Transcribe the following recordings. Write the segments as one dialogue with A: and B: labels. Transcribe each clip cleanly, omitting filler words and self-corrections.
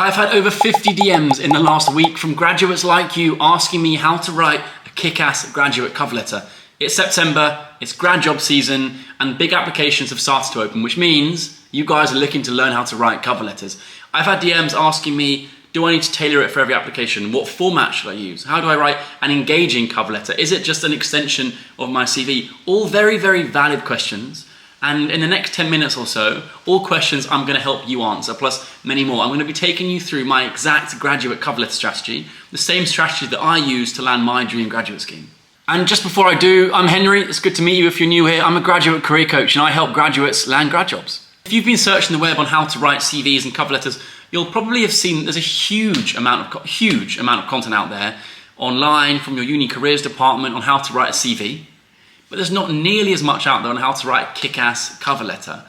A: I've had over 50 DMs in the last week from graduates like you asking me how to write a kick-ass graduate cover letter. It's September, it's grad job season, and big applications have started to open, which means you guys are looking to learn how to write cover letters. I've had DMs asking me, do I need to tailor it for every application? What format should I use? How do I write an engaging cover letter? Is it just an extension of my CV? All very, very valid questions. And in the next 10 minutes or so, all questions I'm going to help you answer, plus many more. I'm going to be taking you through my exact graduate cover letter strategy, the same strategy that I use to land my dream graduate scheme. And just before I do, I'm Henry. It's good to meet you if you're new here. I'm a graduate career coach and I help graduates land grad jobs. If you've been searching the web on how to write CVs and cover letters, you'll probably have seen there's a huge amount of content out there online from your uni careers department on how to write a CV. But there's not nearly as much out there on how to write a kick-ass cover letter.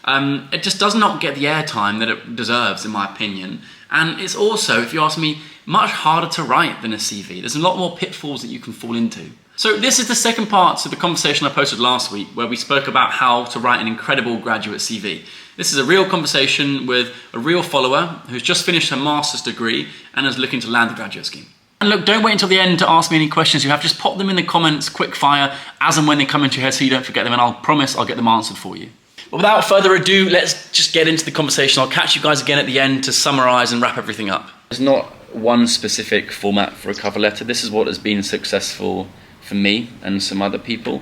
A: It just does not get the airtime that it deserves, in my opinion. And it's also, if you ask me, much harder to write than a CV. There's a lot more pitfalls that you can fall into. So this is the second part to the conversation I posted last week, where we spoke about how to write an incredible graduate CV. This is a real conversation with a real follower who's just finished her master's degree and is looking to land the graduate scheme. And look, don't wait until the end to ask me any questions you have. Just pop them in the comments, quick fire, as and when they come into your head so you don't forget them, and I'll promise I'll get them answered for you. But without further ado, let's just get into the conversation. I'll catch you guys again at the end to summarize and wrap everything up. There's not one specific format for a cover letter. This is what has been successful for me and some other people.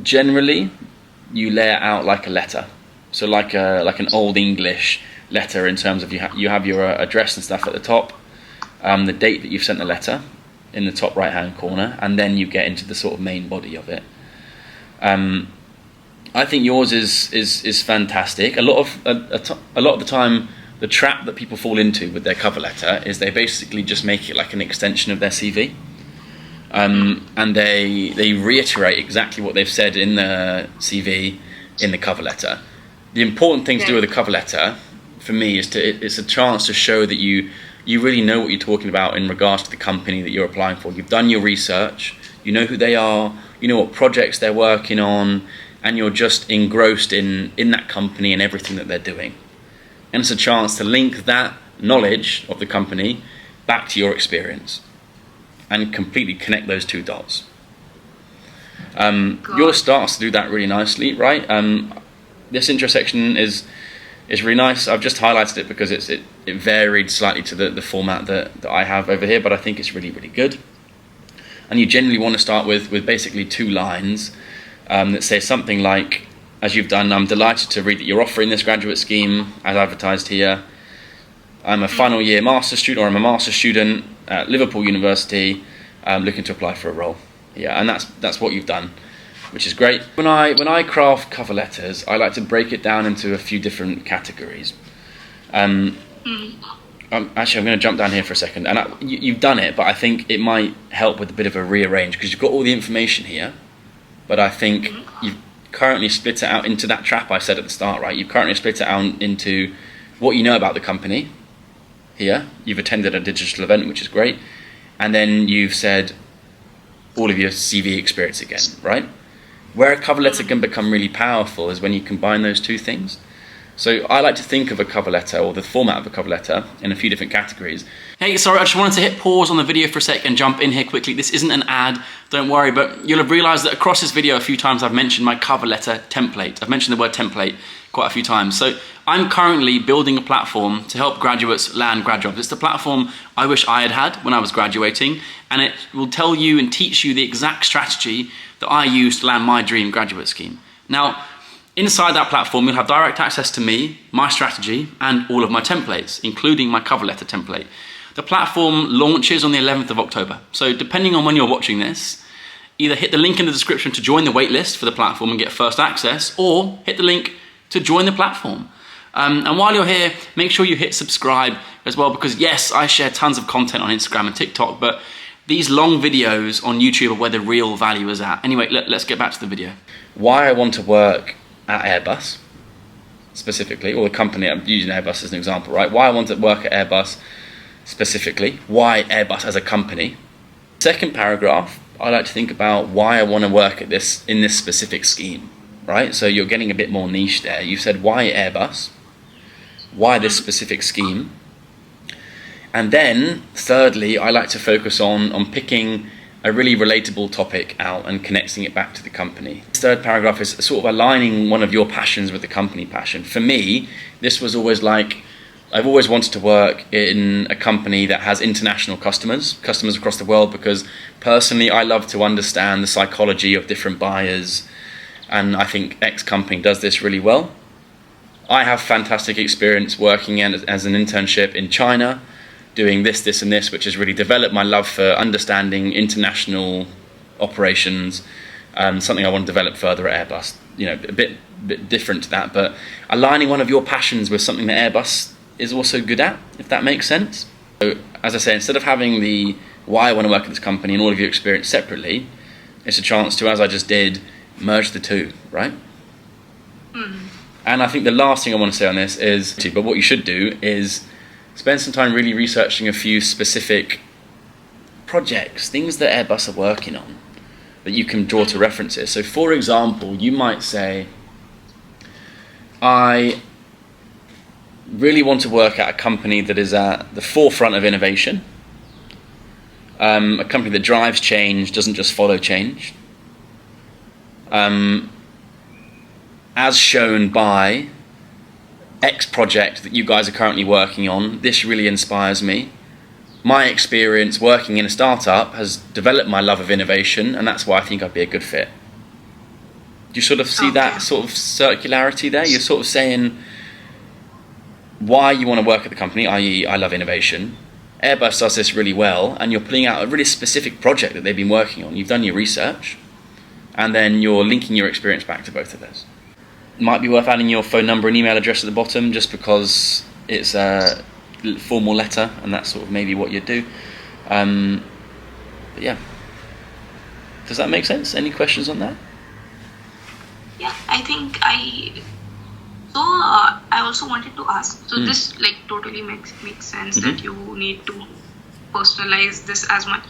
A: Generally, you lay it out like a letter. So like an old English letter in terms of you have your address and stuff at the top. The date that you've sent the letter in the top right hand corner, and then you get into the sort of main body of it. I think yours is fantastic. A lot of the time, the trap that people fall into with their cover letter is they basically just make it like an extension of their CV, and they reiterate exactly what they've said in the CV in the cover letter. The important thing to do with a cover letter, for me, it's a chance to show that you really know what you're talking about in regards to the company that you're applying for. You've done your research, you know who they are, you know what projects they're working on, and you're just engrossed in that company and everything that they're doing. And it's a chance to link that knowledge of the company back to your experience and completely connect those two dots. Yours starts to do that really nicely, right? This intro section is really nice. I've just highlighted it because it varied slightly to the format that I have over here, but I think it's really, really good. And you generally want to start with basically 2 lines that say something like, as you've done, I'm delighted to read that you're offering this graduate scheme as advertised here. I'm a final year master's student, or I'm a master's student at Liverpool University, looking to apply for a role. Yeah, and that's what you've done, which is great. When I craft cover letters, I like to break it down into a few different categories. Actually, I'm going to jump down here for a second. And you've done it, but I think it might help with a bit of a rearrange, because you've got all the information here, but I think you've currently split it out into that trap I said at the start, right? You've currently split it out into what you know about the company here. You've attended a digital event, which is great. And then you've said all of your CV experience again, right? Where a cover letter can become really powerful is when you combine those 2 things. So I like to think of a cover letter, or the format of a cover letter, in a few different categories. Hey, sorry, I just wanted to hit pause on the video for a sec and jump in here quickly. This isn't an ad, don't worry, but you'll have realized that across this video a few times I've mentioned my cover letter template. I've mentioned the word template quite a few times. So I'm currently building a platform to help graduates land grad jobs. It's the platform I wish I had when I was graduating, and it will tell you and teach you the exact strategy that I use to land my dream graduate scheme. Now, inside that platform, you'll have direct access to me, my strategy, and all of my templates, including my cover letter template. The platform launches on the 11th of October. So depending on when you're watching this, either hit the link in the description to join the waitlist for the platform and get first access, or hit the link to join the platform. And while you're here, make sure you hit subscribe as well, because yes, I share tons of content on Instagram and TikTok, but these long videos on YouTube are where the real value is at. Anyway, let's get back to the video. Why I want to work at Airbus, specifically, or the company, I'm using Airbus as an example, right? Why I want to work at Airbus specifically, why Airbus as a company. Second paragraph, I like to think about why I want to work at in this specific scheme, right? So you're getting a bit more niche there. You said why Airbus, why this specific scheme. And then, thirdly, I like to focus on picking a really relatable topic out and connecting it back to the company. This third paragraph is sort of aligning one of your passions with the company passion. For me, this was always like, I've always wanted to work in a company that has international customers across the world, because personally I love to understand the psychology of different buyers, and I think X company does this really well. I have fantastic experience working as an internship in China, doing this and this, which has really developed my love for understanding international operations, something I want to develop further at Airbus. A bit different to that, but aligning one of your passions with something that Airbus is also good at, if that makes sense. So, as I say, instead of having the why I want to work at this company and all of your experience separately, it's a chance to, as I just did, merge the two, right? Mm. And I think the last thing I want to say on this is, but what you should do is spend some time really researching a few specific projects, things that Airbus are working on, that you can draw to references. So for example, you might say, I really want to work at a company that is at the forefront of innovation, a company that drives change, doesn't just follow change, as shown by X project that you guys are currently working on. This really inspires me. My experience working in a startup has developed my love of innovation, and that's why I think I'd be a good fit. Do you sort of see that sort of circularity there? You're sort of saying why you want to work at the company, i.e. I love innovation. Airbus does this really well, and you're putting out a really specific project that they've been working on. You've done your research, and then you're linking your experience back to both of those. Might be worth adding your phone number and email address at the bottom, just because it's a formal letter, and that's sort of maybe what you'd do. But yeah, does that make sense? Any questions on that?
B: Yeah, I think I also wanted to ask. So this totally makes sense that you need to personalize this as much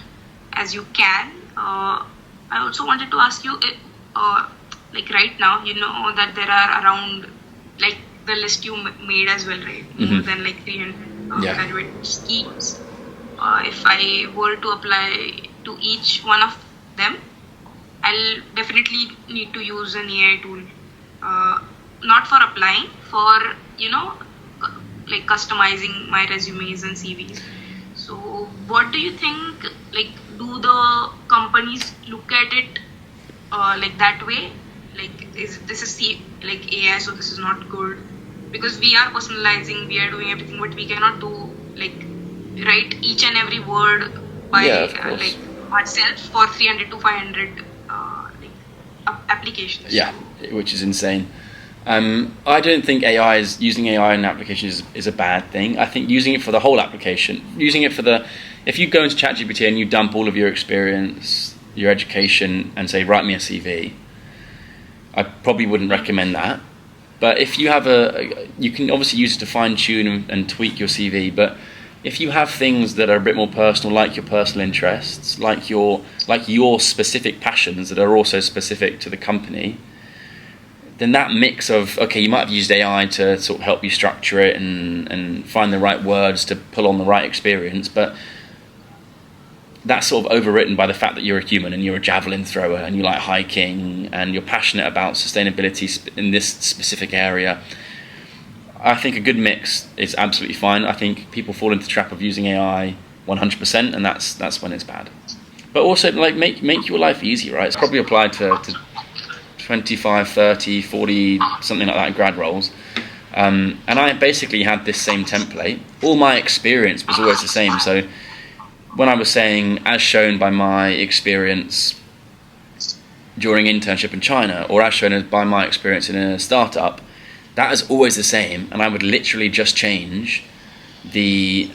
B: as you can. I also wanted to ask you. Right now, that there are around, the list you made as well, right? More than 300 graduate schemes. If I were to apply to each one of them, I'll definitely need to use an AI tool. Not for applying, for, customizing my resumes and CVs. So what do you think, do the companies look at it that way? This is AI, so this is not good, because we are personalizing, we are doing everything, but we cannot do write each and every word by ourselves for 300 to 500 applications.
A: Yeah, which is insane. I don't think using AI in applications is a bad thing. I think using it for the whole application, if you go into ChatGPT and you dump all of your experience, your education, and say, write me a CV, I probably wouldn't recommend that. But if you have you can obviously use it to fine tune and tweak your CV, but if you have things that are a bit more personal, like your personal interests, like your specific passions that are also specific to the company, then that mix of, okay, you might have used AI to sort of help you structure it and find the right words to pull on the right experience, but that's sort of overwritten by the fact that you're a human and you're a javelin thrower and you like hiking and you're passionate about sustainability in this specific area. I think a good mix is absolutely fine. I think people fall into the trap of using AI 100%, and that's when it's bad. But also, make your life easy, right? It's probably applied to 25, 30, 40, something like that grad roles. And I basically had this same template. All my experience was always the same. So when I was saying, as shown by my experience during internship in China, or as shown by my experience in a startup, that is always the same, and I would literally just change the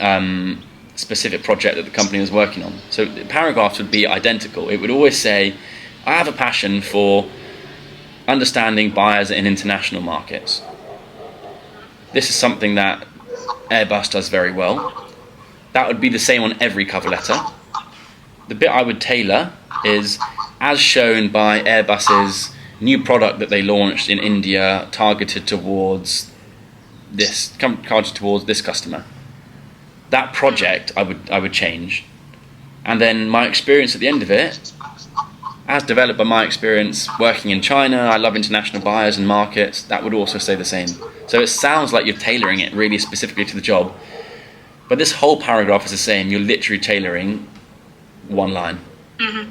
A: specific project that the company was working on. So the paragraphs would be identical. It would always say, I have a passion for understanding buyers in international markets. This is something that Airbus does very well. That would be the same on every cover letter. The bit I would tailor is, as shown by Airbus's new product that they launched in India, targeted towards towards this customer. That project I would change, and then my experience at the end of it, as developed by my experience working in China, I love international buyers and markets, that would also stay the same. So it sounds like you're tailoring it really specifically to the job, but this whole paragraph is the same. You're literally tailoring one line. Mm-hmm.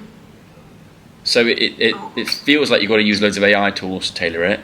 A: So it feels like you've got to use loads of AI tools to tailor it,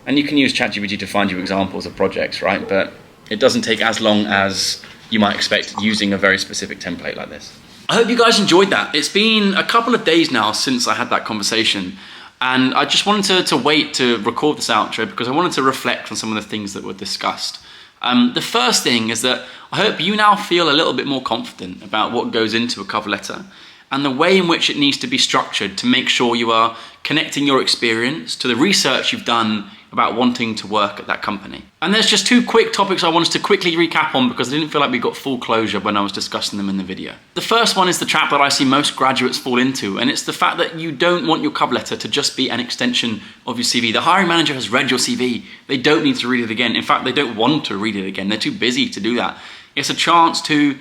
A: and you can use ChatGPT to find you examples of projects, right? But it doesn't take as long as you might expect using a very specific template like this. I hope you guys enjoyed that. It's been a couple of days now since I had that conversation, and I just wanted to wait to record this outro because I wanted to reflect on some of the things that were discussed. The first thing is that I hope you now feel a little bit more confident about what goes into a cover letter and the way in which it needs to be structured to make sure you are connecting your experience to the research you've done about wanting to work at that company. And there's just 2 quick topics I wanted to quickly recap on because I didn't feel like we got full closure when I was discussing them in the video. The first one is the trap that I see most graduates fall into, and it's the fact that you don't want your cover letter to just be an extension of your CV. The hiring manager has read your CV. They don't need to read it again. In fact, they don't want to read it again. They're too busy to do that. It's a chance to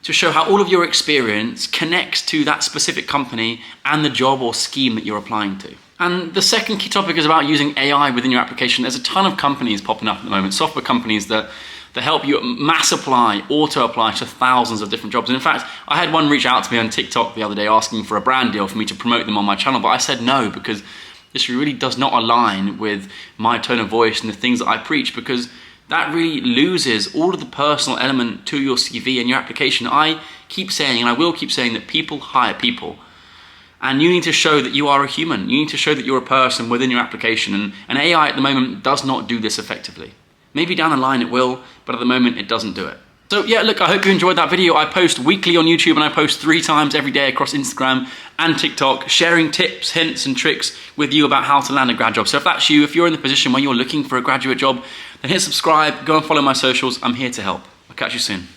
A: show how all of your experience connects to that specific company and the job or scheme that you're applying to. And the second key topic is about using AI within your application. There's a ton of companies popping up at the moment, software companies that help you mass apply, auto apply to thousands of different jobs. And in fact, I had one reach out to me on TikTok the other day asking for a brand deal for me to promote them on my channel, but I said no because this really does not align with my tone of voice and the things that I preach, because that really loses all of the personal element to your CV and your application. I keep saying, and I will keep saying, that people hire people. And you need to show that you are a human. You need to show that you're a person within your application. And AI at the moment does not do this effectively. Maybe down the line it will, but at the moment it doesn't do it. So yeah, look, I hope you enjoyed that video. I post weekly on YouTube and I post 3 times every day across Instagram and TikTok, sharing tips, hints and tricks with you about how to land a grad job. So if that's you, if you're in the position where you're looking for a graduate job, then hit subscribe, go and follow my socials. I'm here to help. I'll catch you soon.